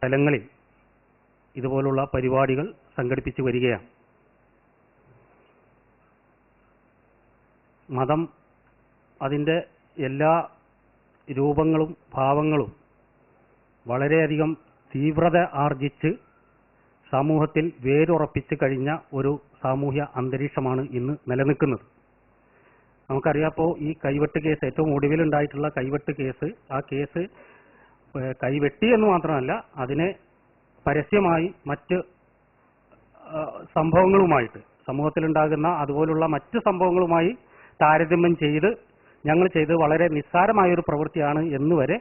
തലങ്ങളിൽ ഇതുപോലുള്ള പരിപാടികൾ സംഘടിപ്പിച്ചു വരികയാണ്. മതം അതിൻ്റെ എല്ലാ രൂപങ്ങളും ഭാവങ്ങളും വളരെയധികം തീവ്രത ആർജിച്ച് സമൂഹത്തിൽ വേരുറപ്പിച്ച് കഴിഞ്ഞ ഒരു സാമൂഹ്യ അന്തരീക്ഷമാണ് ഇന്ന് നിലനിൽക്കുന്നത്. നമുക്കറിയാപ്പോൾ ഈ കൈവെട്ട് കേസ്, ഏറ്റവും ഒടുവിലുണ്ടായിട്ടുള്ള കൈവെട്ട് കേസ്, ആ കേസ് കൈവെട്ടി എന്ന് മാത്രമല്ല അതിനെ പരസ്യമായി മറ്റ് സംഭവങ്ങളുമായിട്ട്, സമൂഹത്തിലുണ്ടാകുന്ന അതുപോലുള്ള മറ്റ് സംഭവങ്ങളുമായി താരതമ്യം ചെയ്ത് ഞങ്ങൾ ചെയ്ത് വളരെ നിസ്സാരമായൊരു പ്രവൃത്തിയാണ് എന്നുവരെ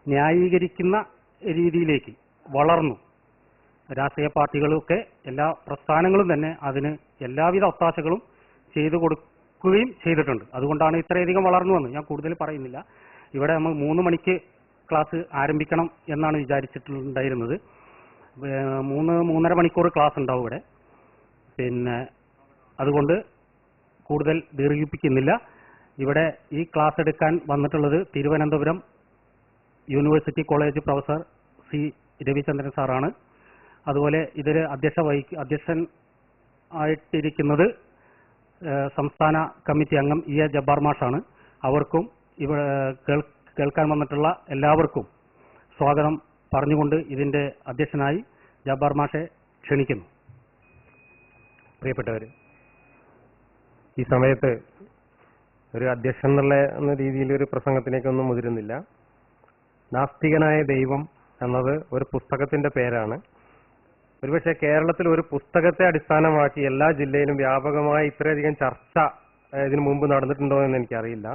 ന്യായീകരിക്കുന്ന രീതിയിലേക്ക് വളർന്നു. രാഷ്ട്രീയ പാർട്ടികളൊക്കെ, എല്ലാ പ്രസ്ഥാനങ്ങളും തന്നെ അതിന് എല്ലാവിധ ഒത്താശകളും ചെയ്തു കൊടുക്കുകയും ചെയ്തിട്ടുണ്ട്. അതുകൊണ്ടാണ് ഇത്രയധികം വളർന്നു വന്നത്. ഞാൻ കൂടുതൽ പറയുന്നില്ല. ഇവിടെ നമ്മൾ 3 മണിക്ക് ക്ലാസ് ആരംഭിക്കണം എന്നാണ് വിചാരിച്ചിട്ടുണ്ടായിരുന്നത്. 3-3.5 മണിക്കൂർ ക്ലാസ് ഉണ്ടാവും ഇവിടെ. പിന്നെ അതുകൊണ്ട് കൂടുതൽ ദീർഘിപ്പിക്കുന്നില്ല. ഇവിടെ ഈ ക്ലാസ് എടുക്കാൻ വന്നിട്ടുള്ളത് Thiruvananthapuram university college professor C Ravichandran സാറാണ്. അതുപോലെ ഇതിൽ അധ്യക്ഷൻ ആയിട്ടിരിക്കുന്നത് സംസ്ഥാന കമ്മിറ്റി അംഗം എ ജബ്ബാർ മാഷാണ്. അവർക്കും ഇവിടെ കേൾക്കാൻ വന്നിട്ടുള്ള എല്ലാവർക്കും സ്വാഗതം പറഞ്ഞുകൊണ്ട് ഇതിൻ്റെ അധ്യക്ഷനായി ജബ്ബാർ മാഷെ ക്ഷണിക്കുന്നു. പ്രിയപ്പെട്ടവർ, ഈ സമയത്ത് ഒരു അധ്യക്ഷൻ എന്നുള്ള രീതിയിൽ ഒരു പ്രസംഗത്തിലേക്കൊന്നും മുതിരുന്നില്ല. നാസ്തികനായ ദൈവം എന്നത് ഒരു പുസ്തകത്തിന്റെ പേരാണ്. ഒരുപക്ഷെ കേരളത്തിൽ ഒരു പുസ്തകത്തെ അടിസ്ഥാനമാക്കി എല്ലാ ജില്ലയിലും വ്യാപകമായി ഇത്രയധികം ചർച്ച ഇതിനു മുമ്പ് നടന്നിട്ടുണ്ടോ എന്ന് എനിക്കറിയില്ല.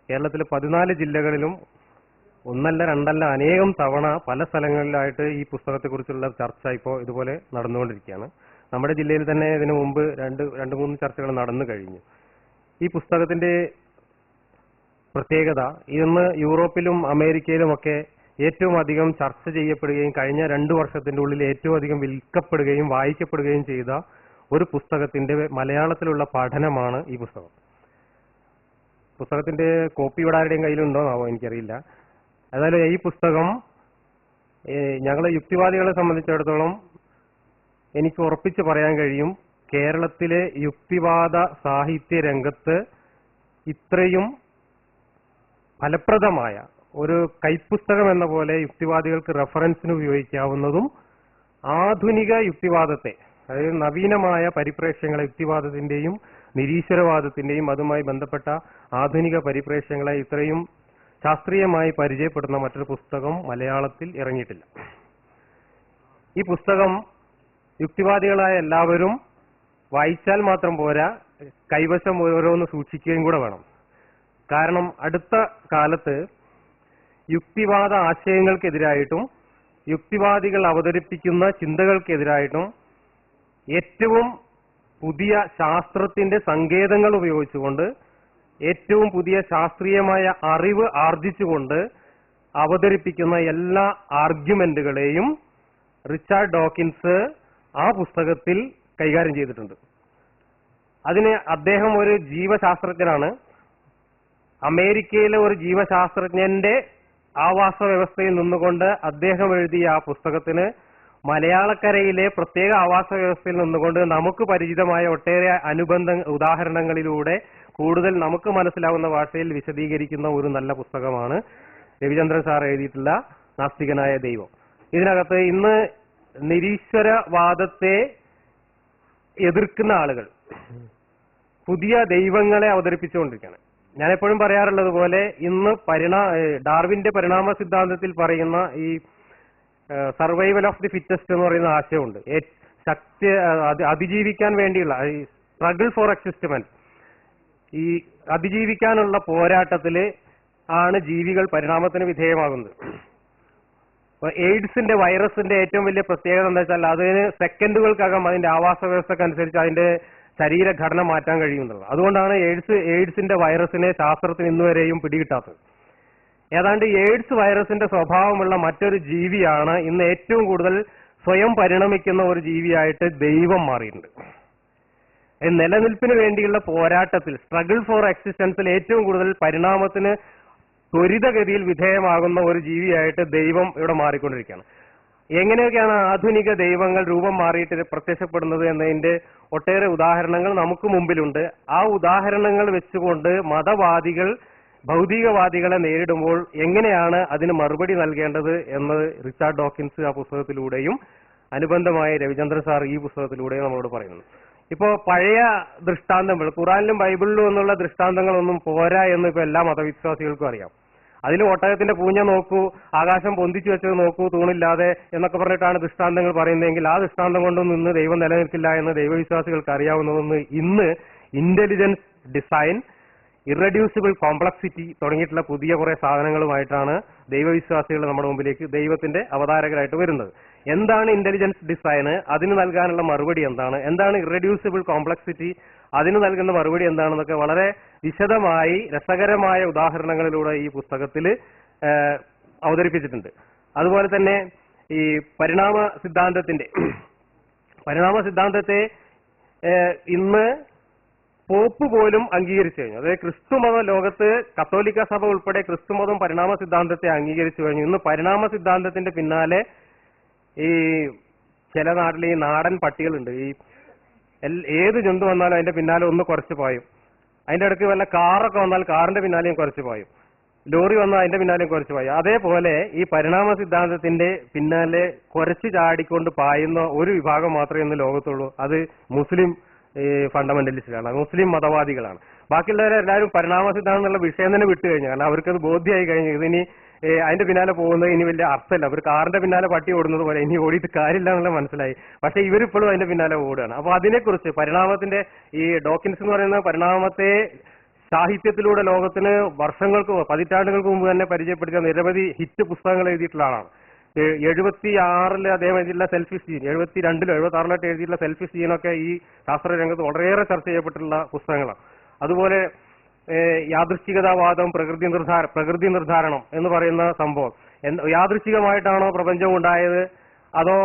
കേരളത്തിൽ 14 ജില്ലകളിലും ഒന്നല്ല രണ്ടല്ല അനേകം തവണ പല സ്ഥലങ്ങളിലായിട്ട് ഈ പുസ്തകത്തെക്കുറിച്ചുള്ള ചർച്ച ഇപ്പോൾ ഇതുപോലെ നടന്നുകൊണ്ടിരിക്കുകയാണ്. നമ്മുടെ ജില്ലയിൽ തന്നെ ഇതിനു മുമ്പ് 2-3 ചർച്ചകൾ നടന്നു കഴിഞ്ഞു. ഈ പുസ്തകത്തിന്റെ പ്രത്യേകത ഇന്ന് യൂറോപ്പിലും അമേരിക്കയിലും ഒക്കെ ഏറ്റവും അധികം ചർച്ച ചെയ്യപ്പെടുകയും കഴിഞ്ഞ 2 വർഷത്തിന്റെ ഉള്ളിൽ ഏറ്റവും അധികം വിൽക്കപ്പെടുകയും വായിക്കപ്പെടുകയും ചെയ്ത ഒരു പുസ്തകത്തിന്റെ മലയാളത്തിലുള്ള പഠനമാണ് ഈ പുസ്തകം. പുസ്തകത്തിന്റെ കോപ്പി ഇവിടെ ആരുടെയും കയ്യിലുണ്ടോന്നാവോ എനിക്കറിയില്ല. ഏതായാലും ഈ പുസ്തകം ഞങ്ങളെ യുക്തിവാദികളെ സംബന്ധിച്ചിടത്തോളം എനിക്ക് ഉറപ്പിച്ച് പറയാൻ കഴിയും, കേരളത്തിലെ യുക്തിവാദ സാഹിത്യ രംഗത്ത് ഇത്രയും ഫലപ്രദമായ ഒരു കൈപ്പുസ്തകം എന്ന പോലെ യുക്തിവാദികൾക്ക് റെഫറൻസിന് ഉപയോഗിക്കാവുന്നതും ആധുനിക യുക്തിവാദത്തെ, അതായത് നവീനമായ പരിപ്രേക്ഷ്യങ്ങളെ, യുക്തിവാദത്തിന്റെയും നിരീശ്വരവാദത്തിന്റെയും അതുമായി ബന്ധപ്പെട്ട ആധുനിക പരിപ്രേക്ഷ്യങ്ങളെ ഇത്രയും ശാസ്ത്രീയമായി പരിചയപ്പെടുന്ന മറ്റൊരു പുസ്തകം മലയാളത്തിൽ ഇറങ്ങിയിട്ടില്ല. ഈ പുസ്തകം യുക്തിവാദികളായ എല്ലാവരും വായിച്ചാൽ മാത്രം പോരാ, കൈവശം ഓരോന്ന് സൂക്ഷിക്കുകയും കൂടെ വേണം. കാരണം അടുത്ത കാലത്ത് യുക്തിവാദ ആശയങ്ങൾക്കെതിരായിട്ടും യുക്തിവാദികൾ അവതരിപ്പിക്കുന്ന ചിന്തകൾക്കെതിരായിട്ടും ഏറ്റവും പുതിയ ശാസ്ത്രത്തിന്റെ സങ്കേതങ്ങൾ ഉപയോഗിച്ചുകൊണ്ട്, ഏറ്റവും പുതിയ ശാസ്ത്രീയമായ അറിവ് ആർജിച്ചുകൊണ്ട് അവതരിപ്പിക്കുന്ന എല്ലാ ആർഗ്യുമെന്റുകളെയും റിച്ചാർഡ് ഡോക്കിൻസ് ആ പുസ്തകത്തിൽ കൈകാര്യം ചെയ്തിട്ടുണ്ട്. അതിന് അദ്ദേഹം ഒരു ജീവശാസ്ത്രജ്ഞനാണ്. അമേരിക്കയിലെ ഒരു ജീവശാസ്ത്രജ്ഞന്റെ ആവാസ വ്യവസ്ഥയിൽ നിന്നുകൊണ്ട് അദ്ദേഹം എഴുതിയ ആ പുസ്തകത്തിന് മലയാളക്കരയിലെ പ്രത്യേക ആവാസ വ്യവസ്ഥയിൽ നിന്നുകൊണ്ട് നമുക്ക് പരിചിതമായ ഒട്ടേറെ അനുബന്ധ ഉദാഹരണങ്ങളിലൂടെ കൂടുതൽ നമുക്ക് മനസ്സിലാവുന്ന ഭാഷയിൽ വിശദീകരിക്കുന്ന ഒരു നല്ല പുസ്തകമാണ് രവിചന്ദ്രൻ സാർ എഴുതിയിട്ടുള്ള നാസ്തികനായ ദൈവം. ഇതിനകത്ത് ഇന്ന് നിരീശ്വരവാദത്തെ എതിർക്കുന്ന ആളുകൾ പുതിയ ദൈവങ്ങളെ അവതരിപ്പിച്ചുകൊണ്ടിരിക്കുകയാണ്. ഞാൻ എപ്പോഴും പറയാറുള്ളത് പോലെ ഇന്ന് ഡാർവിന്റെ പരിണാമ സിദ്ധാന്തത്തിൽ പറയുന്ന ഈ സർവൈവൽ ഓഫ് ദി ഫിറ്റസ്റ്റ് എന്ന് പറയുന്ന ആശയമുണ്ട്. അതിജീവിക്കാൻ വേണ്ടിയുള്ള സ്ട്രഗിൾ ഫോർ എക്സിസ്റ്റ്മെന്റ്, ഈ അതിജീവിക്കാനുള്ള പോരാട്ടത്തില് ആണ് ജീവികൾ പരിണാമത്തിന് വിധേയമാകുന്നത്. എയ്ഡ്സിന്റെ വൈറസിന്റെ ഏറ്റവും വലിയ പ്രത്യേകത എന്താ വെച്ചാൽ അതിന് സെക്കൻഡുകൾക്കകം അതിന്റെ ആവാസ വ്യവസ്ഥക്കനുസരിച്ച് അതിന്റെ ശരീരഘടന മാറ്റാൻ കഴിയുന്നുള്ളത്. അതുകൊണ്ടാണ് എയ്ഡ്സിന്റെ വൈറസിനെ ശാസ്ത്രത്തിന് ഇന്നുവരെയും പിടികിട്ടാത്തത്. ഏതാണ്ട് എയ്ഡ്സ് വൈറസിന്റെ സ്വഭാവമുള്ള മറ്റൊരു ജീവിയാണ് ഇന്ന് ഏറ്റവും കൂടുതൽ സ്വയം പരിണമിക്കുന്ന ഒരു ജീവിയായിട്ട് ദൈവം മാറിയിട്ടുണ്ട്. നിലനിൽപ്പിന് വേണ്ടിയുള്ള പോരാട്ടത്തിൽ, സ്ട്രഗിൾ ഫോർ എക്സിസ്റ്റൻസിൽ ഏറ്റവും കൂടുതൽ പരിണാമത്തിന് ത്വരിതഗതിയിൽ വിധേയമാകുന്ന ഒരു ജീവിയായിട്ട് ദൈവം ഇവിടെ മാറിക്കൊണ്ടിരിക്കുകയാണ്. എങ്ങനെയൊക്കെയാണ് ആധുനിക ദൈവങ്ങൾ രൂപം മാറിയിട്ട് പ്രത്യക്ഷപ്പെടുന്നത് എന്നതിന്റെ ഒട്ടേറെ ഉദാഹരണങ്ങൾ നമുക്ക് മുമ്പിലുണ്ട്. ആ ഉദാഹരണങ്ങൾ വെച്ചുകൊണ്ട് മതവാദികൾ ഭൗതികവാദികളെ നേരിടുമ്പോൾ എങ്ങനെയാണ് അതിന് മറുപടി നൽകേണ്ടത് എന്ന് റിച്ചാർഡ് ഡോക്കിൻസ് ആ പുസ്തകത്തിലൂടെയും അനുബന്ധമായി രവിചന്ദ്രൻ സാർ ഈ പുസ്തകത്തിലൂടെയും നമ്മളോട് പറയുന്നു. ഇപ്പോ പഴയ ദൃഷ്ടാന്തങ്ങൾ ഖുറാനിലും ബൈബിളിലും എന്നുള്ള ദൃഷ്ടാന്തങ്ങളൊന്നും പോരാ എന്ന് ഇപ്പൊ എല്ലാ മതവിശ്വാസികൾക്കും അറിയാം. അതിൽ ഒട്ടകത്തിന്റെ പൂഞ്ഞ നോക്കൂ, ആകാശം പൊന്തിച്ചു വെച്ചത് നോക്കൂ, തൂണില്ലാതെ എന്നൊക്കെ പറഞ്ഞിട്ടാണ് ദൃഷ്ടാന്തങ്ങൾ പറയുന്നതെങ്കിൽ ആ ദൃഷ്ടാന്തം കൊണ്ടൊന്നും ഇന്ന് ദൈവം നിലനിൽക്കില്ല എന്ന് ദൈവവിശ്വാസികൾക്ക് അറിയാവുന്നതെന്ന് ഇന്ന് ഇന്റലിജൻസ്, ഡിസൈൻ, ഇറഡ്യൂസിബിൾ കോംപ്ലക്സിറ്റി തുടങ്ങിയിട്ടുള്ള പുതിയ കുറെ സാധനങ്ങളുമായിട്ടാണ് ദൈവവിശ്വാസികൾ നമ്മുടെ മുമ്പിലേക്ക് ദൈവത്തിന്റെ അവതാരകരായിട്ട് വരുന്നത്. എന്താണ് ഇന്റലിജൻസ് ഡിസൈന്, അതിന് നൽകാനുള്ള മറുപടി എന്താണ്, എന്താണ് ഇറഡ്യൂസിബിൾ കോംപ്ലക്സിറ്റി, അതിന് നൽകുന്ന മറുപടി എന്താണെന്നൊക്കെ വളരെ വിശദമായി രസകരമായ ഉദാഹരണങ്ങളിലൂടെ ഈ പുസ്തകത്തിൽ അവതരിപ്പിച്ചിട്ടുണ്ട്. അതുപോലെ തന്നെ ഈ പരിണാമ സിദ്ധാന്തത്തെ ഇന്ന് പോപ്പ് പോലും അംഗീകരിച്ചു കഴിഞ്ഞു. അതായത് ക്രിസ്തുമതം ലോകത്ത് കത്തോലിക്ക സഭ ഉൾപ്പെടെ ക്രിസ്തുമതം പരിണാമ സിദ്ധാന്തത്തെ അംഗീകരിച്ചു കഴിഞ്ഞു. ഇന്ന് പരിണാമ സിദ്ധാന്തത്തിന്റെ പിന്നാലെ ഈ ചില നാട്ടിൽ ഈ നാടൻ പട്ടികളുണ്ട്. ഈ ഏത് ജന്തു വന്നാലും അതിന്റെ പിന്നാലെ ഒന്ന് കുറച്ച് പായും. അതിന്റെ ഇടയ്ക്ക് വല്ല കാറൊക്കെ വന്നാൽ കാറിന്റെ പിന്നാലെയും കുറച്ച് പായും. ലോറി വന്നാൽ അതിന്റെ പിന്നാലെയും കുറച്ച് പായും. അതേപോലെ ഈ പരിണാമ സിദ്ധാന്തത്തിന്റെ പിന്നാലെ കുറച്ച് ചാടിക്കൊണ്ട് പായുന്ന ഒരു വിഭാഗം മാത്രമേ ഇന്ന് ലോകത്തുള്ളൂ. അത് മുസ്ലിം ഫണ്ടമെന്റലിസ്റ്റുകളാണ്, മുസ്ലിം മതവാദികളാണ്. ബാക്കിയുള്ളവരെല്ലാവരും പരിണാമ സിദ്ധാന്തം എന്നുള്ള വിഷയം തന്നെ വിട്ടു കഴിഞ്ഞു. കാരണം അവർക്കത് ബോധ്യമായി കഴിഞ്ഞു. ഇതിനി അതിന്റെ പിന്നാലെ പോകുന്നത് ഇനി വലിയ അർത്ഥമല്ല. അവർ കാറിന്റെ പിന്നാലെ പട്ടി ഓടുന്നത് പോലെ ഇനി ഓടിയിട്ട് കാര്യമില്ല എന്നുള്ള മനസ്സിലായി. പക്ഷെ ഇവരിപ്പോഴും അതിന്റെ പിന്നാലെ ഓടുകയാണ്. അപ്പൊ അതിനെക്കുറിച്ച് പരിണാമത്തിന്റെ ഈ ഡോക്കിൻസ് എന്ന് പറയുന്ന പരിണാമത്തെ സാഹിത്യത്തിലൂടെ ലോകത്തിന് പതിറ്റാണ്ടുകൾക്ക് മുമ്പ് തന്നെ പരിചയപ്പെടുത്തിയ നിരവധി ഹിറ്റ് പുസ്തകങ്ങൾ എഴുതിയിട്ടുള്ള ആളാണ്. 76 അദ്ദേഹം എഴുതിയിട്ടുള്ള സെൽഫിഷ് ജീൻ, 72 76 എഴുതിയിട്ടുള്ള സെൽഫിഷ് ജീനൊക്കെ ഈ ശാസ്ത്ര രംഗത്ത് വളരെയേറെ ചർച്ച ചെയ്യപ്പെട്ടിട്ടുള്ള പുസ്തകങ്ങളാണ്. അതുപോലെ യാദൃശ്ചികതാവാദം, പ്രകൃതി നിർദ്ധാരണം എന്ന് പറയുന്ന സംഭവം യാദൃശ്ചികമായിട്ടാണോ പ്രപഞ്ചം ഉണ്ടായത് അതോ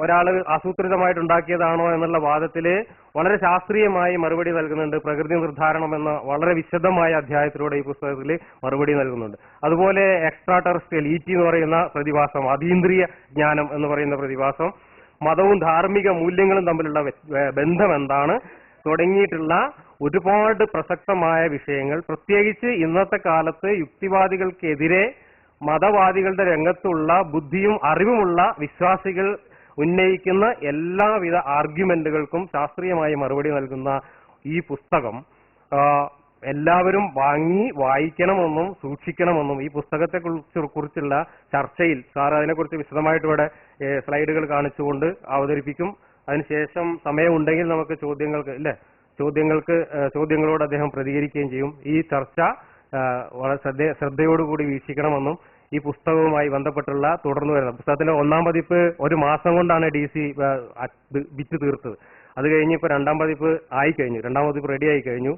ഒരാൾ ആസൂത്രിതമായിട്ടുണ്ടാക്കിയതാണോ എന്നുള്ള വാദത്തില് വളരെ ശാസ്ത്രീയമായി മറുപടി നൽകുന്നുണ്ട്. പ്രകൃതി നിർദ്ധാരണം എന്ന വളരെ വിശദമായ അധ്യായത്തിലൂടെ ഈ പുസ്തകത്തിൽ മറുപടി നൽകുന്നുണ്ട്. അതുപോലെ എക്സ്ട്രാ ടെറസ്ട്രിയൽ ET എന്ന് പറയുന്ന പ്രതിഭാസം, അതീന്ദ്രിയ ജ്ഞാനം എന്ന് പറയുന്ന പ്രതിഭാസം, മതവും ധാർമ്മിക മൂല്യങ്ങളും തമ്മിലുള്ള ബന്ധം എന്താണ് തുടങ്ങിയിട്ടുള്ള ഒരുപാട് പ്രസക്തമായ വിഷയങ്ങൾ, പ്രത്യേകിച്ച് ഇന്നത്തെ കാലത്ത് യുക്തിവാദികൾക്കെതിരെ മതവാദികളുടെ രംഗത്തുള്ള ബുദ്ധിയും അറിവുമുള്ള വിശ്വാസികൾ ഉന്നയിക്കുന്ന എല്ലാവിധ ആർഗ്യുമെന്റുകൾക്കും ശാസ്ത്രീയമായി മറുപടി നൽകുന്ന ഈ പുസ്തകം എല്ലാവരും വായിക്കണമെന്നും സൂക്ഷിക്കണമെന്നും ഈ പുസ്തകത്തെ കുറിച്ചുള്ള ചർച്ചയിൽ സാർ അതിനെക്കുറിച്ച് വിശദമായിട്ട് ഇവിടെ സ്ലൈഡുകൾ കാണിച്ചുകൊണ്ട് അവതരിപ്പിക്കും. അതിനുശേഷം സമയമുണ്ടെങ്കിൽ നമുക്ക് ചോദ്യങ്ങളോട് അദ്ദേഹം പ്രതികരിക്കുകയും ചെയ്യും. ഈ ചർച്ച വളരെ ശ്രദ്ധയോടുകൂടി വീക്ഷിക്കണമെന്നും ഈ പുസ്തകവുമായി ബന്ധപ്പെട്ടുള്ള തുടർന്നു വരുന്ന പുസ്തകത്തിന്റെ 1-ാം പതിപ്പ് 1 മാസം കൊണ്ടാണ് DC വിറ്റ് തീർത്തത്. അത് കഴിഞ്ഞ് ഇപ്പൊ 2-ാം പതിപ്പ് ആയിക്കഴിഞ്ഞു. 2-ാം പതിപ്പ് റെഡി ആയി കഴിഞ്ഞു.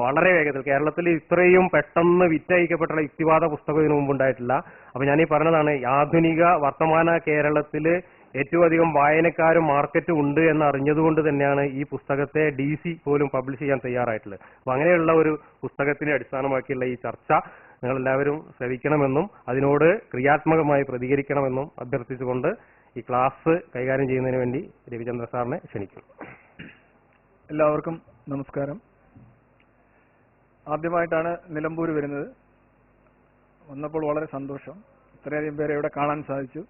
വളരെ വേഗത്തിൽ കേരളത്തിൽ ഇത്രയും പെട്ടെന്ന് വിറ്റയക്കപ്പെട്ടുള്ള യുക്തിവാദ പുസ്തകം ഇതിനു മുമ്പ് ഉണ്ടായിട്ടില്ല. അപ്പൊ ഞാനീ പറഞ്ഞതാണ്, ആധുനിക വർത്തമാന കേരളത്തില് ഏറ്റവും അധികം വായനക്കാരും മാർക്കറ്റും ഉണ്ട് എന്ന് അറിഞ്ഞതുകൊണ്ട് തന്നെയാണ് ഈ പുസ്തകത്തെ DC പോലും പബ്ലിഷ് ചെയ്യാൻ തയ്യാറായിട്ടുള്ളത്. അപ്പൊ അങ്ങനെയുള്ള ഒരു പുസ്തകത്തിനെ അടിസ്ഥാനമാക്കിയുള്ള ഈ ചർച്ച നിങ്ങൾ എല്ലാവരും ശ്രവിക്കണമെന്നും അതിനോട് ക്രിയാത്മകമായി പ്രതികരിക്കണമെന്നും അഭ്യർത്ഥിച്ചുകൊണ്ട് ഈ ക്ലാസ് കൈകാര്യം ചെയ്യുന്നതിന് വേണ്ടി രവിചന്ദ്ര സാറിനെ ക്ഷണിക്കുന്നു. എല്ലാവർക്കും നമസ്കാരം. ആദ്യമായിട്ടാണ് നിലമ്പൂർ വരുന്നത്. വന്നപ്പോൾ വളരെ സന്തോഷം. ഇത്രയധികം പേരെ ഇവിടെ കാണാൻ സാധിച്ചു.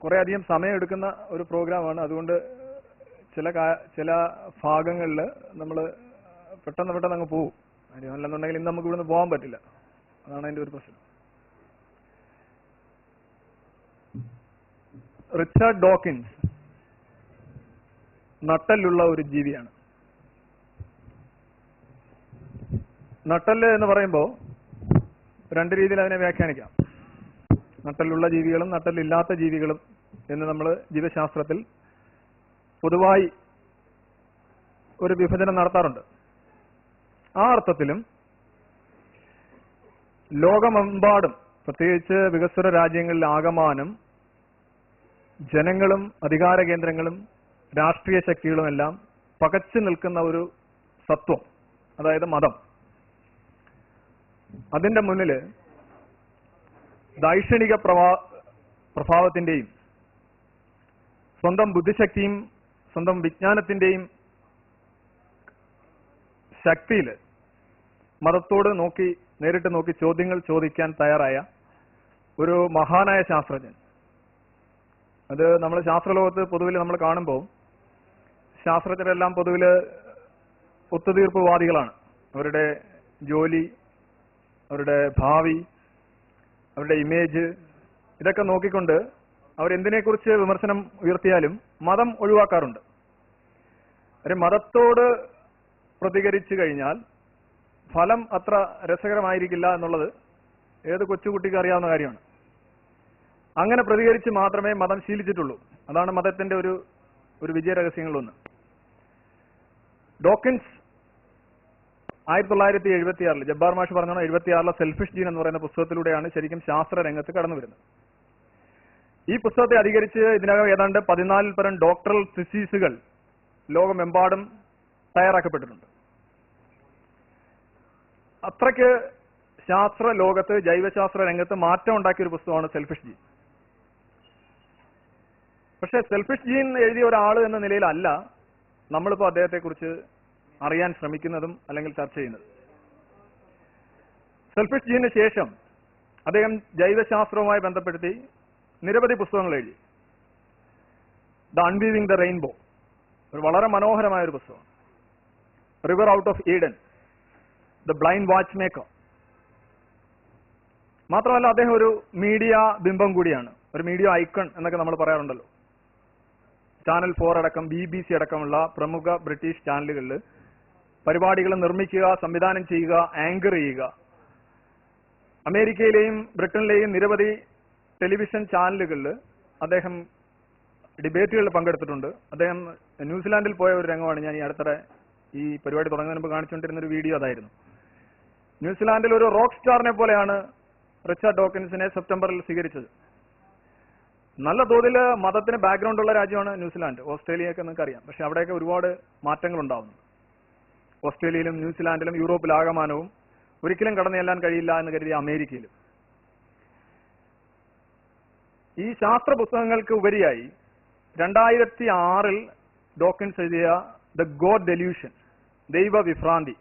കുറെ അധികം സമയമെടുക്കുന്ന ഒരു പ്രോഗ്രാമാണ്. അതുകൊണ്ട് ചില ഭാഗങ്ങളിൽ നമ്മൾ പെട്ടെന്ന് അങ്ങ് പോകും. അല്ലെന്നുണ്ടെങ്കിൽ ഇന്ന് നമുക്ക് ഇവിടുന്ന് പോകാൻ പറ്റില്ല. അതാണ് അതിന്റെ ഒരു പ്രശ്നം. റിച്ചാർഡ് ഡോക്കിൻസ് നട്ടലുള്ള ഒരു ജീവിയാണ്. നട്ടല് എന്ന് പറയുമ്പോൾ 2 രീതിയിൽ അതിനെ വ്യാഖ്യാനിക്കാം. നട്ടലുള്ള ജീവികളും നട്ടലില്ലാത്ത ജീവികളും എന്ന് നമ്മൾ ജീവശാസ്ത്രത്തിൽ പൊതുവായി ഒരു വിഭജനം നടത്താറുണ്ട്. ആ അർത്ഥത്തിലും ലോകമെമ്പാടും പ്രത്യേകിച്ച് വികസ്വര രാജ്യങ്ങളിൽ ആകമാനം ജനങ്ങളും അധികാര കേന്ദ്രങ്ങളും രാഷ്ട്രീയ ശക്തികളുമെല്ലാം പകച്ചു നിൽക്കുന്ന ഒരു സത്വം, അതായത് മതം, അതിന്റെ മുന്നിൽ ദൈക്ഷണിക പ്രഭാവത്തിന്റെയും സ്വന്തം ബുദ്ധിശക്തിയും സ്വന്തം വിജ്ഞാനത്തിന്റെയും ശക്തിയിൽ മതത്തോട് നേരിട്ട് നോക്കി ചോദ്യങ്ങൾ ചോദിക്കാൻ തയ്യാറായ ഒരു മഹാനായ ശാസ്ത്രജ്ഞൻ. അത് നമ്മൾ ശാസ്ത്രലോകത്ത് പൊതുവിൽ നമ്മൾ കാണുമ്പോൾ ശാസ്ത്രജ്ഞരെല്ലാം പൊതുവിൽ ഒത്തുതീർപ്പുവാദികളാണ്. അവരുടെ ജോലി, അവരുടെ ഭാവി, അവരുടെ ഇമേജ്, ഇതൊക്കെ നോക്കിക്കൊണ്ട് അവരെന്തിനെക്കുറിച്ച് വിമർശനം ഉയർത്തിയാലും മതം ഒഴിവാക്കാറുണ്ട്. മതത്തോട് പ്രതികരിച്ചു കഴിഞ്ഞാൽ ഫലം അത്ര രസകരമായിരിക്കില്ല എന്നുള്ളത് ഏത് കൊച്ചുകുട്ടിക്ക് അറിയാവുന്ന കാര്യമാണ്. അങ്ങനെ പ്രതികരിച്ച് മാത്രമേ മതം ശീലിച്ചിട്ടുള്ളൂ. അതാണ് മതത്തിന്റെ ഒരു വിജയ രഹസ്യങ്ങളൊന്ന്. ഡോക്കിൻസ് 1976 ജബ്ബാർ മാഷ് പറഞ്ഞോ 76 സെൽഫിഷ് ജീൻ എന്ന് പറയുന്ന പുസ്തകത്തിലൂടെയാണ് ശരിക്കും ശാസ്ത്ര രംഗത്ത് കടന്നു വരുന്നത്. ഈ പുസ്തകത്തെ അധികരിച്ച് ഇതിനകം ഏതാണ്ട് 14 പരം ഡോക്ടറൽ തിസീസുകൾ ലോകമെമ്പാടും തയ്യാറാക്കപ്പെട്ടിട്ടുണ്ട്. അത്രയ്ക്ക് ശാസ്ത്ര ലോകത്ത്, ജൈവശാസ്ത്ര രംഗത്ത് മാറ്റം ഉണ്ടാക്കിയ ഒരു പുസ്തകമാണ് സെൽഫിഷ് ജീൻ. പക്ഷെ സെൽഫിഷ് ജീൻ എഴുതിയ ഒരാൾ എന്ന നിലയിലല്ല നമ്മളിപ്പോൾ അദ്ദേഹത്തെക്കുറിച്ച് അറിയാൻ ശ്രമിക്കുന്നതും അല്ലെങ്കിൽ ചർച്ച ചെയ്യുന്നത്. സെൽഫിഷ് ജീന് ശേഷം അദ്ദേഹം ജൈവശാസ്ത്രവുമായി ബന്ധപ്പെടുത്തി നിരവധി പുസ്തകങ്ങൾ എഴുതി. ദ അൺവീവിംഗ് ദ റെയിൻബോ ഒരു വളരെ മനോഹരമായ ഒരു പുസ്തകം. River out of Eden, the blind watch maker. മാത്രമല്ല അദ്ദേഹം ഒരു മീഡിയ ബിംബം കൂടിയാണ്, ഒരു മീഡിയ ഐക്കൺ എന്നൊക്കെ നമ്മൾ പറയാറുണ്ടല്ലോ. ചാനൽ 4 അടക്കം BBC അടക്കമുള്ള പ്രമുഖ ബ്രിട്ടീഷ് ചാനലുകളിൽ പരിപാടികൾ നിർമ്മിക്കുക, സംവിധാനം ചെയ്യുക, ആങ്കർ ചെയ്യുക. അമേരിക്കയിലെയും ബ്രിട്ടനിലെയും നിരവധി ടെലിവിഷൻ ചാനലുകളിൽ അദ്ദേഹം ഡിബേറ്റുകളിൽ പങ്കെടുത്തിട്ടുണ്ട്. അദ്ദേഹം ന്യൂസിലാൻഡിൽ പോയ ഒരു രംഗമാണ് ഞാൻ ഈ അടുത്തിടെ ഈ പരിപാടി തുടങ്ങുന്നതിന് മുമ്പ് കാണിച്ചുകൊണ്ടിരുന്ന ഒരു വീഡിയോ അതായിരുന്നു. ന്യൂസിലാൻഡിൽ ഒരു റോക്ക് സ്റ്റാറിനെ പോലെയാണ് റിച്ചാർഡ് ഡോക്കിൻസിനെ സെപ്റ്റംബറിൽ സ്വീകരിച്ചത്. നല്ല തോതിൽ മതത്തിന് ബാക്ക്ഗ്രൗണ്ട് ഉള്ള രാജ്യമാണ് ന്യൂസിലാൻഡ്. ഓസ്ട്രേലിയയൊക്കെ നിങ്ങൾക്ക് അറിയാം. പക്ഷെ അവിടെയൊക്കെ ഒരുപാട് മാറ്റങ്ങൾ ഉണ്ടാവുന്നു. ഓസ്ട്രേലിയയിലും ന്യൂസിലാൻഡിലും യൂറോപ്പിലാകമാനവും ഒരിക്കലും കടന്നു ചെല്ലാൻ കഴിയില്ല എന്ന് കരുതിയ അമേരിക്കയിലും. ഈ ശാസ്ത്ര പുസ്തകങ്ങൾക്ക് ഉപരിയായി 2006 ഡോക്കിൻസ് എഴുതിയ ദ ഗോഡ് ഡെല്യൂഷൻ, ദൈവ വിഭ്രാന്തി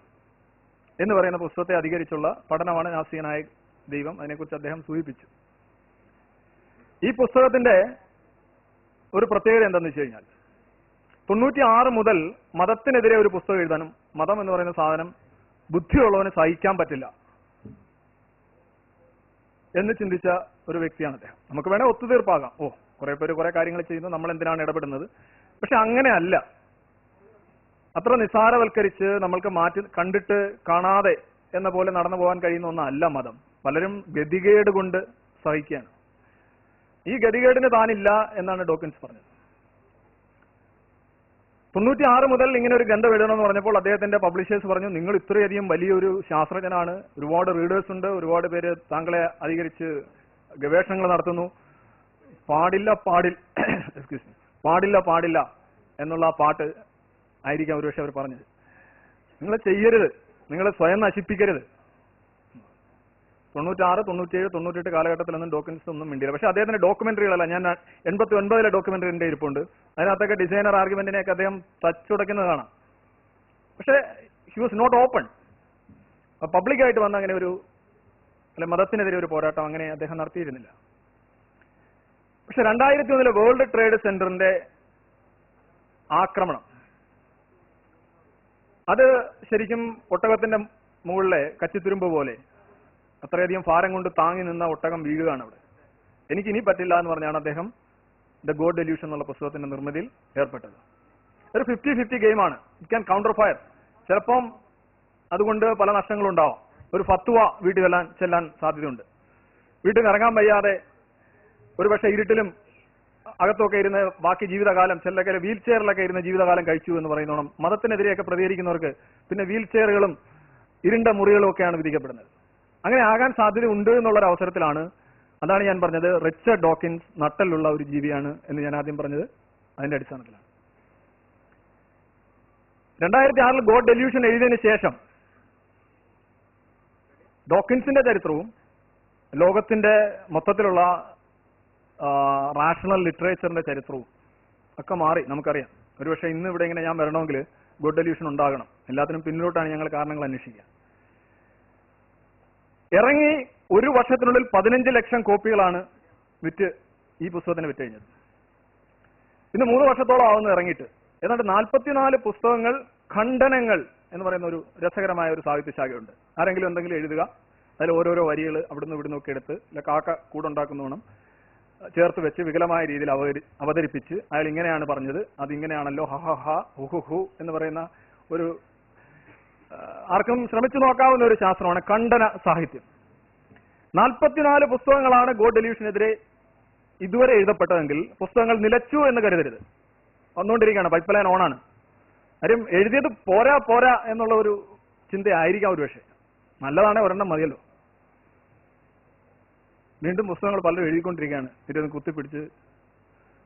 എന്ന് പറയുന്ന പുസ്തകത്തെ അധികരിച്ചുള്ള പഠനമാണ് നാസ്തികനായ ദൈവം. അതിനെക്കുറിച്ച് അദ്ദേഹം സൂചിപ്പിച്ചു. ഈ പുസ്തകത്തിന്റെ ഒരു പ്രത്യേകത എന്താണെന്ന് വെച്ച് കഴിഞ്ഞാൽ 96 മുതൽ മതത്തിനെതിരെ ഒരു പുസ്തകം എഴുതാനും, മതം എന്ന് പറയുന്ന സാധനം ബുദ്ധിയുള്ളവന് സഹിക്കാൻ പറ്റില്ല എന്ന് ചിന്തിച്ച ഒരു വ്യക്തിയാണ് അദ്ദേഹം. നമുക്ക് വേണേൽ ഒത്തുതീർപ്പാകാം, കുറെ പേര് കുറെ കാര്യങ്ങൾ ചെയ്യുന്നു, നമ്മൾ എന്തിനാണ് ഇടപെടുന്നത്. പക്ഷെ അങ്ങനെയല്ല. അത്ര നിസ്സാരവൽക്കരിച്ച് നമ്മൾക്ക് കണ്ടിട്ട് കാണാതെ എന്ന പോലെ നടന്നു പോകാൻ കഴിയുന്ന ഒന്നല്ല മതം. പലരും ഗതികേട് കൊണ്ട് സഹിക്കുകയാണ്. ഈ ഗതികേടിന് താനില്ല എന്നാണ് ഡോക്കിൻസ് പറഞ്ഞത്. 96 മുതൽ ഇങ്ങനെ ഒരു ഗ്രന്ഥം എഴുതണമെന്ന് പറഞ്ഞപ്പോൾ അദ്ദേഹത്തിന്റെ പബ്ലിഷേഴ്സ് പറഞ്ഞു, നിങ്ങൾ ഇത്രയധികം വലിയൊരു ശാസ്ത്രജ്ഞനാണ്, ഒരുപാട് റീഡേഴ്സ് ഉണ്ട്, ഒരുപാട് പേര് താങ്കളെ അധികരിച്ച് ഗവേഷണങ്ങൾ നടത്തുന്നു, പാടില്ല എന്നുള്ള പാട്ട് ആയിരിക്കാം ഒരുപക്ഷെ അവർ പറഞ്ഞത്. നിങ്ങൾ ചെയ്യരുത്, നിങ്ങൾ സ്വയം നശിപ്പിക്കരുത്. 96, 97, 98 കാലഘട്ടത്തിലൊന്നും ഡോക്യുമെന്റ്സ് ഒന്നും മിണ്ടില്ല. പക്ഷെ അദ്ദേഹത്തിന്റെ ഡോക്യുമെന്ററികളല്ല, ഞാൻ 89 ഡോക്യുമെന്ററി എന്റെ ഇരിപ്പുണ്ട്. അതിനകത്തൊക്കെ ഡിസൈനർ ആർഗ്യുമെന്റിനെയൊക്കെ അദ്ദേഹം തച്ചുടയ്ക്കുന്നത് കാണാം. പക്ഷെ ഹി വാസ് നോട്ട് ഓപ്പൺ. പബ്ലിക്കായിട്ട് വന്ന അങ്ങനെ ഒരു മതത്തിനെതിരെ ഒരു പോരാട്ടം അങ്ങനെ അദ്ദേഹം നടത്തിയിരുന്നില്ല. പക്ഷെ 2001 വേൾഡ് ട്രേഡ് സെന്ററിന്റെ ആക്രമണം, അത് ശരിക്കും ഒട്ടകത്തിന്റെ മുകളിലെ കച്ചിത്തുരുമ്പ് പോലെ അത്രയധികം ഭാരം കൊണ്ട് താങ്ങി നിന്ന ഒട്ടകം വീഴുകയാണ് അവിടെ. എനിക്ക് ഇനി പറ്റില്ല എന്ന് പറഞ്ഞാണ് അദ്ദേഹം ദ ഗോഡ് ഡെല്യൂഷൻ എന്നുള്ള പുസ്തകത്തിന്റെ നിർമ്മിതിയിൽ ഏർപ്പെട്ടത്. ഒരു 50-50 ഗെയിമാണ്. It can counter fire. ചിലപ്പം അതുകൊണ്ട് പല നഷ്ടങ്ങളും ഉണ്ടാവാം. ഒരു ഫത്വ വീട്ടിൽ ചെല്ലാൻ സാധ്യതയുണ്ട്. വീട്ടിൽ ഇറങ്ങാൻ വയ്യാതെ ഒരുപക്ഷെ ഇരുട്ടിലും അകത്തൊക്കെ ഇരുന്ന് ബാക്കി ജീവിതകാലം, ചിലരൊക്കെ വീൽ ചെയറിലൊക്കെ ഇരുന്ന് ജീവിതകാലം കഴിച്ചു എന്ന് പറയുന്നോണം മതത്തിനെതിരെയൊക്കെ പ്രതികരിക്കുന്നവർക്ക് പിന്നെ വീൽ ചെയറുകളും ഇരുണ്ട മുറികളും ഒക്കെയാണ് വിധിക്കപ്പെടുന്നത്. അങ്ങനെ ആകാൻ സാധ്യത ഉണ്ട് എന്നുള്ളൊരു അവസരത്തിലാണ്, അതാണ് ഞാൻ പറഞ്ഞത്, റിച്ചാർഡ് ഡോക്കിൻസ് നട്ടലുള്ള ഒരു ജീവിയാണ് എന്ന് ഞാൻ ആദ്യം പറഞ്ഞത് അതിന്റെ അടിസ്ഥാനത്തിലാണ്. 2006 ഗോഡ് ഡെല്യൂഷൻ എഴുതിയതിനു ശേഷം ഡോക്കിൻസിന്റെ ചരിത്രവും ലോകത്തിന്റെ മൊത്തത്തിലുള്ള റാഷണൽ ലിറ്ററേച്ചറിന്റെ ചരിത്രവും ഒക്കെ മാറി നമുക്കറിയാം. ഒരുപക്ഷെ ഇന്ന് ഇവിടെ ഇങ്ങനെ ഞാൻ വരണമെങ്കിൽ ഗുഡ് ഡെല്യൂഷൻ ഉണ്ടാകണം. എല്ലാത്തിനും പിന്നിലോട്ടാണ് ഞങ്ങൾ കാരണങ്ങൾ അന്വേഷിക്കുക. ഇറങ്ങി 1 വർഷത്തിനുള്ളിൽ 15 ലക്ഷം കോപ്പികളാണ് ഈ പുസ്തകത്തിന് വിറ്റ് കഴിഞ്ഞത്. ഇന്ന് 3 വർഷത്തോളം ആവുന്നു ഇറങ്ങിയിട്ട്. ഏതാണ്ട് 44 പുസ്തകങ്ങൾ, ഖണ്ഡനങ്ങൾ എന്ന് പറയുന്ന ഒരു രസകരമായ ഒരു സാഹിത്യശാഖയുണ്ട്. ആരെങ്കിലും എന്തെങ്കിലും എഴുതുക, അതിൽ ഓരോരോ വരികൾ അവിടുന്ന് ഇവിടുന്ന് ഒക്കെ എടുത്ത് കാക്ക കൂടുണ്ടാക്കുന്നോണം ചേർത്ത് വെച്ച് വികലമായ രീതിയിൽ അവതരിപ്പിച്ച് അയാൾ ഇങ്ങനെയാണ് പറഞ്ഞത്, അതിങ്ങനെയാണല്ലോ, ഹ ഹു എന്ന് പറയുന്ന ഒരു ആർക്കും ശ്രമിച്ചു നോക്കാവുന്ന ഒരു ശാസ്ത്രമാണ് ഖണ്ഡന സാഹിത്യം. 44 പുസ്തകങ്ങളാണ് ഗോഡ് ഡെല്യൂഷനെതിരെ ഇതുവരെ എഴുതപ്പെട്ടതെങ്കിൽ പുസ്തകങ്ങൾ നിലച്ചു എന്ന് കരുതരുത്. വന്നുകൊണ്ടിരിക്കുകയാണ്, പൈപ്പ് ലൈൻ ഓണാണ്. കാര്യം എഴുതിയത് പോരാ എന്നുള്ള ഒരു ചിന്തയായിരിക്കാം ഒരു പക്ഷേ. നല്ലതാണെ ഒരെണ്ണം മതിയല്ലോ. വീണ്ടും പുസ്തകങ്ങൾ പലരും എഴുതിക്കൊണ്ടിരിക്കുകയാണ്. തിരുവനന്തപുരം കുത്തിപ്പിടിച്ച്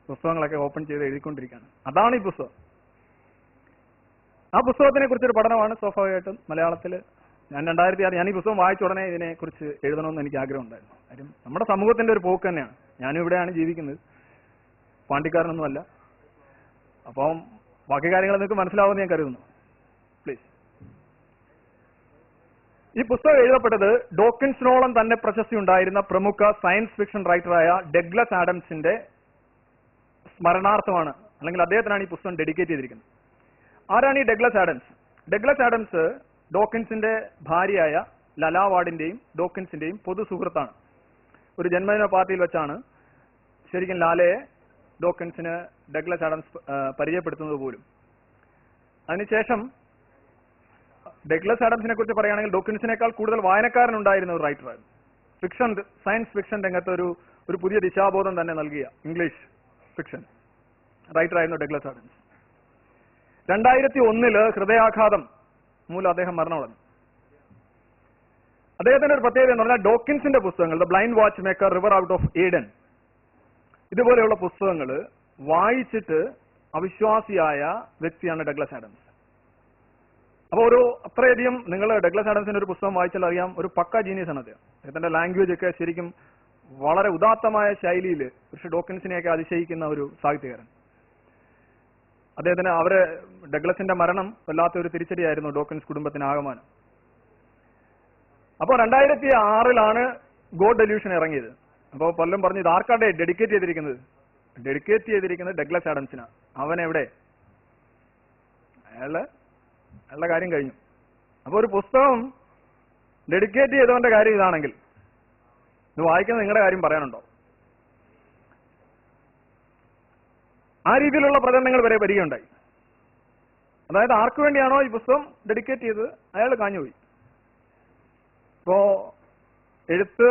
പുസ്തകങ്ങളൊക്കെ ഓപ്പൺ ചെയ്ത് എഴുതിക്കൊണ്ടിരിക്കുകയാണ്. അതാണ് ഈ പുസ്തകം. ആ പുസ്തകത്തിനെ കുറിച്ചൊരു പഠനമാണ് സ്വാഭാവികമായിട്ടും മലയാളത്തിൽ. ഞാൻ 2006 ഞാൻ ഈ പുസ്തകം വായിച്ച ഉടനെ ഇതിനെക്കുറിച്ച് എഴുതണമെന്ന് എനിക്ക് ആഗ്രഹം ഉണ്ടായിരുന്നു. കാര്യം നമ്മുടെ സമൂഹത്തിന്റെ ഒരു പോക്ക് തന്നെയാണ്. ഞാനും ഇവിടെയാണ് ജീവിക്കുന്നത്, പാണ്ടിക്കാരനൊന്നുമല്ല. അപ്പം ബാക്കി കാര്യങ്ങൾ നിങ്ങൾക്ക് മനസ്സിലാവുമെന്ന് ഞാൻ കരുതുന്നു. പ്ലീസ്. ഈ പുസ്തകം എഴുതപ്പെട്ടത് ഡോക്കിൻസിനോളം തന്നെ പ്രശസ്തി ഉണ്ടായിരുന്ന പ്രമുഖ സയൻസ് ഫിക്ഷൻ റൈറ്ററായ ഡഗ്ലസ് ആഡംസിന്റെ സ്മരണാർത്ഥമാണ്, അല്ലെങ്കിൽ അദ്ദേഹത്തിനാണ് ഈ പുസ്തകം ഡെഡിക്കേറ്റ് ചെയ്തിരിക്കുന്നത്. ആരാണ് ഈ ഡഗ്ലസ് ആഡംസ്? ഡഗ്ലസ് ആഡംസ് ഡോക്കിൻസിന്റെ ഭാര്യയായ ലലാ വാർഡിന്റെയും ഡോക്കിൻസിന്റെയും പൊതു സുഹൃത്താണ്. ഒരു ജന്മദിന പാർട്ടിയിൽ വെച്ചാണ് ശരിക്കും ലാലയെ ഡോക്കിൻസിന് ഡഗ്ലസ് ആഡംസ് പരിചയപ്പെടുത്തുന്നത് പോലും. അതിനുശേഷം ഡഗ്ലസ് ആഡംസിനെ കുറിച്ച് പറയുകയാണെങ്കിൽ ഡോക്കിൻസിനേക്കാൾ കൂടുതൽ വായനക്കാരനുണ്ടായിരുന്ന ഒരു റൈറ്ററായിരുന്നു. സയൻസ് ഫിക്ഷൻ രംഗത്ത് ഒരു പുതിയ ദിശാബോധം തന്നെ നൽകിയ ഇംഗ്ലീഷ് ഫിക്ഷൻ റൈറ്ററായിരുന്നു ഡഗ്ലസ് ആഡംസ്. 2001 ഹൃദയാഘാതം മൂലം അദ്ദേഹം മരണമടഞ്ഞു. അദ്ദേഹത്തിന്റെ ഒരു പ്രത്യേകത എന്ന് പറഞ്ഞാൽ ഡോക്കിൻസിന്റെ പുസ്തകങ്ങൾ, the blind watch maker, river out of Eden, ഇതുപോലെയുള്ള പുസ്തകങ്ങൾ വായിച്ചിട്ട് അവിശ്വാസിയായ വ്യക്തിയാണ് ഡഗ്ലസ് ആഡംസ്. അപ്പോൾ അത്രയധികം നിങ്ങൾ ഡഗ്ലസ് ആഡംസിന്റെ ഒരു പുസ്തകം വായിച്ചാൽ അറിയാം, ഒരു പക്ക ജീനിയസ് ആണ് അദ്ദേഹം. അദ്ദേഹത്തിന്റെ ലാംഗ്വേജ് ഒക്കെ ശരിക്കും വളരെ ഉദാത്തമായ ശൈലിയിൽ പക്ഷെ ഡോക്കിൻസിനെയൊക്കെ അതിശയിക്കുന്ന ഒരു സാഹിത്യകാരൻ. അദ്ദേഹത്തിന് ഡഗ്ലസിന്റെ മരണം വല്ലാത്തൊരു തിരിച്ചടിയായിരുന്നു ഡോക്കിൻസ് കുടുംബത്തിന് ആകമാനം. അപ്പോൾ 2006 ഗോഡ് ഡെല്യൂഷൻ ഇറങ്ങിയത്. അപ്പോൾ പലരും പറഞ്ഞു, ഇത് ആർക്കാണ് ഡെഡിക്കേറ്റ് ചെയ്തിരിക്കുന്നത്? ഡെഡിക്കേറ്റ് ചെയ്തിരിക്കുന്നത് ഡഗ്ലസ് ആഡംസിനാണ്. അവൻ എവിടെ? അയാളുടെ കാര്യം കഴിഞ്ഞു. അപ്പോൾ ഒരു പുസ്തകം ഡെഡിക്കേറ്റ് ചെയ്തവന്റെ കാര്യം ഇതാണെങ്കിൽ ഇത് വായിക്കുന്ന നിങ്ങളുടെ കാര്യം പറയാനുണ്ടോ? ആ രീതിയിലുള്ള പ്രചരണങ്ങൾ വരെ വരികയുണ്ടായി. അതായത് ആർക്കു വേണ്ടിയാണോ ഈ പുസ്തകം ഡെഡിക്കേറ്റ് ചെയ്തത് അയാൾ കാഞ്ഞുപോയി. ഇപ്പോ എഴുത്ത്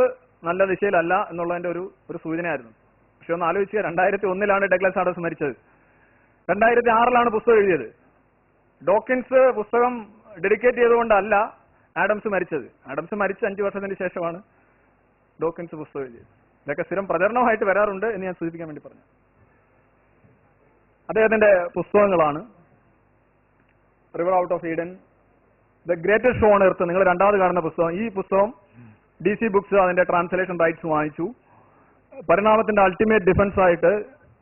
നല്ല ദിശയിലല്ല എന്നുള്ളതിന്റെ ഒരു സൂചനയായിരുന്നു. പക്ഷെ ഒന്ന് ആലോചിക്കുക, 2001 ഡഗ്ലസ് ആഡംസ് മരിച്ചത്, 2006 പുസ്തകം എഴുതിയത്. ഡോക്കിൻസ് പുസ്തകം ഡെഡിക്കേറ്റ് ചെയ്തുകൊണ്ടല്ല ആഡംസ് മരിച്ചത്. ആഡംസ് മരിച്ച 5 വർഷത്തിന് ശേഷമാണ് ഡോക്കിൻസ് പുസ്തകം എഴുതിയത്. ഇതൊക്കെ സ്ഥിരം പ്രചരണമായിട്ട് വരാറുണ്ട് എന്ന് ഞാൻ സൂചിപ്പിക്കാൻ വേണ്ടി പറഞ്ഞു. അദ്ദേഹത്തിന്റെ പുസ്തകങ്ങളാണ് river out of Eden, the greatest show on earth, നിങ്ങൾ രണ്ടാമത് കാണുന്ന പുസ്തകം. ഈ പുസ്തകം DC ബുക്സ് അതിന്റെ ട്രാൻസ്ലേഷൻ റൈറ്റ്സ് വാങ്ങിച്ചു. പരിണാമത്തിന്റെ അൾട്ടിമേറ്റ് ഡിഫൻസ് ആയിട്ട്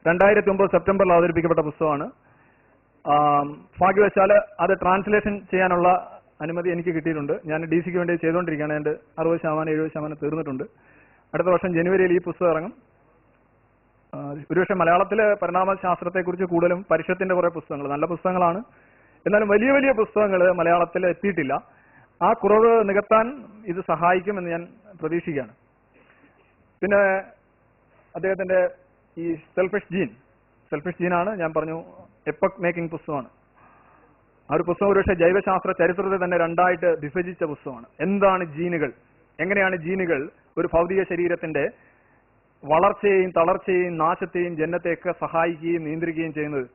2009 സെപ്റ്റംബറിൽ അവതരിപ്പിക്കപ്പെട്ട പുസ്തകമാണ്. ഭാഗ്യവശാൽ അത് ട്രാൻസ്ലേഷൻ ചെയ്യാനുള്ള അനുമതി എനിക്ക് കിട്ടിയിട്ടുണ്ട്. ഞാൻ DC വേണ്ടി ചെയ്തുകൊണ്ടിരിക്കുകയാണ്. എൻ്റെ 60% 70% തീർന്നിട്ടുണ്ട്. അടുത്ത വർഷം ജനുവരിയിൽ ഈ പുസ്തകം ഇറങ്ങും. ഒരുപക്ഷെ മലയാളത്തിലെ പരിണാമശാസ്ത്രത്തെക്കുറിച്ച് കൂടുതലും പരിഷത്തിന്റെ കുറെ പുസ്തകങ്ങൾ, നല്ല പുസ്തകങ്ങളാണ്, എന്നാലും വലിയ വലിയ പുസ്തകങ്ങൾ മലയാളത്തിൽ എത്തിയിട്ടില്ല. ആ കുറവ് നികത്താൻ ഇത് സഹായിക്കുമെന്ന് ഞാൻ പ്രതീക്ഷിക്കുകയാണ്. പിന്നെ അദ്ദേഹത്തിന്റെ ഈ സെൽഫിഷ് ജീനാണ് ഞാൻ പറഞ്ഞു, എപ്പക് മേക്കിംഗ് പുസ്തകമാണ്. ആ ഒരു പുസ്തകം ഒരുപക്ഷെ ജൈവശാസ്ത്ര ചരിത്രത്തെ തന്നെ രണ്ടായിട്ട് വിഭജിച്ച പുസ്തകമാണ്. എന്താണ് ജീനുകൾ, എങ്ങനെയാണ് ജീനുകൾ ഒരു ഭൗതിക ശരീരത്തിന്റെ വളർച്ചയെയും തളർച്ചയെയും നാശത്തെയും ജനനത്തെയൊക്കെ സഹായിക്കുകയും നിയന്ത്രിക്കുകയും ചെയ്യുന്നത്.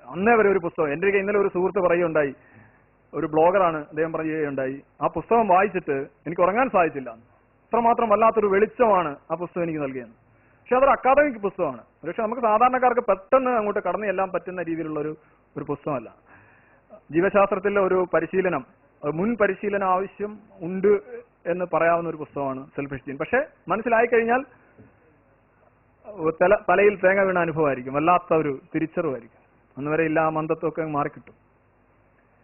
അന്നേ വരെ ഒരു പുസ്തകം എൻ്റെ ഇന്നലെ ഒരു സുഹൃത്ത് പറയുകയുണ്ടായി, ഒരു ബ്ലോഗറാണ്, അദ്ദേഹം പറയുകയുണ്ടായി, ആ പുസ്തകം വായിച്ചിട്ട് എനിക്ക് ഉറങ്ങാൻ സാധിച്ചില്ല, അത്രമാത്രം വല്ലാത്തൊരു വെളിച്ചമാണ് ആ പുസ്തകം എനിക്ക് നൽകിയത്. പക്ഷെ അതൊരു അക്കാദമിക് പുസ്തകമാണ്. പക്ഷെ നമുക്ക് സാധാരണക്കാർക്ക് പെട്ടെന്ന് അങ്ങോട്ട് കടന്നു ചെല്ലാൻ പറ്റുന്ന രീതിയിലുള്ള ഒരു പുസ്തകമല്ല. ജീവശാസ്ത്രത്തിലെ ഒരു പരിശീലനം, മുൻ പരിശീലനം ആവശ്യം ഉണ്ട് എന്ന് പറയാവുന്ന ഒരു പുസ്തകമാണ് സെൽഫിഷ് ജീൻ. പക്ഷെ മനസ്സിലായി കഴിഞ്ഞാൽ തലയിൽ തേങ്ങ വീണ അനുഭവമായിരിക്കും, വല്ലാത്ത ഒരു തിരിച്ചറിവായിരിക്കും. അന്ന് വരെ ഇല്ല ആ മന്ദത്വമൊക്കെ മാറിക്കിട്ടും.